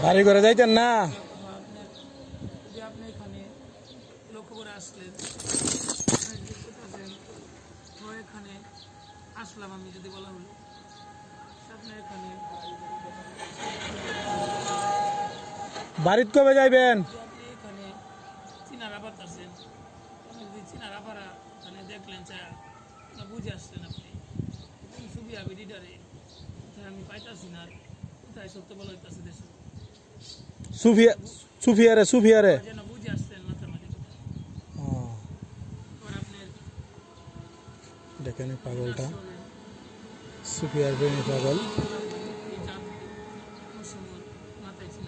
বাড়ি করে যাইতেন না? আপনি এখানে লক্ষ্য করে আসলেন, এখানে আসলাম আমি, যদি বলা হলো আপনার এখানে বাড়িতে কবে যাইবেন? আপনি এখানে চিনারা পাতাছেন, আপনি যদি চিনারা পাড়া এখানে দেখলেন বুঝে আসছেন আপনি ছবি আবি রিডারে কোথায় আমি পাইতাছি না, কোথায় সত্য বলা হইতাছে দেশে সুফিয়ারে যেন বুঝে আসছেন মাথার মাঝে আপনি দেখেন পাগলটা, সুফিয়ার প্রেমী পাগল। মাথায় ছিল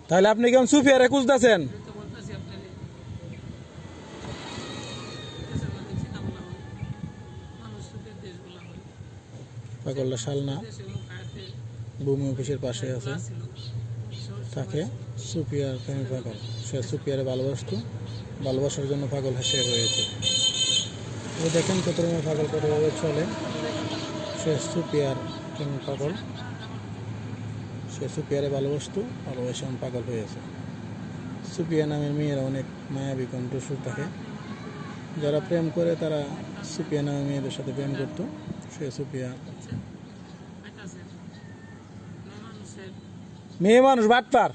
তাহলে আপনি কেমন সুফিয়ারে খুঁজতেছেন? তো বলতেছি আপনার দেশের মধ্যে চিনা বলা হয়, মানুষ সুখের দেশ বলা হয়। পাগলটা শালনা দেশে খায়াতে ভূমি অফিসের পাশে আছে, ছিল তাকে সুফিয়ার প্রেমী পাগল। সে সুফিয়ারে ভালোবাসার জন্য পাগল হেসে রয়েছে। ও দেখেন কত রকমের পাগল কতভাবে চলে। সে সুফিয়ার প্রেমী পাগল, সে সুফিয়ারে ভালোবাসে এমন পাগল হয়েছে। সুফিয়া নামের মেয়েরা অনেক মায়াবী কণ্ঠস্বর থাকে, যারা প্রেম করে তারা সুফিয়া নামের মেয়েদের সাথে প্রেম করতো। সে সুফিয়া মেয়ে মানুষ বাটপার।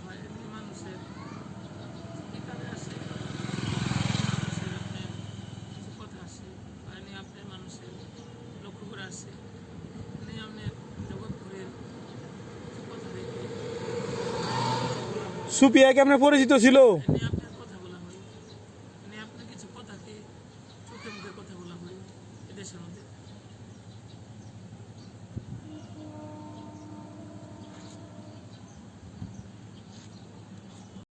সুফিয়া কেমন পরিচিত ছিল? কথা বলা হয়, আপনার কিছু কথাকে চোখে মুখে কথা বলা হয় এদেশের মধ্যে।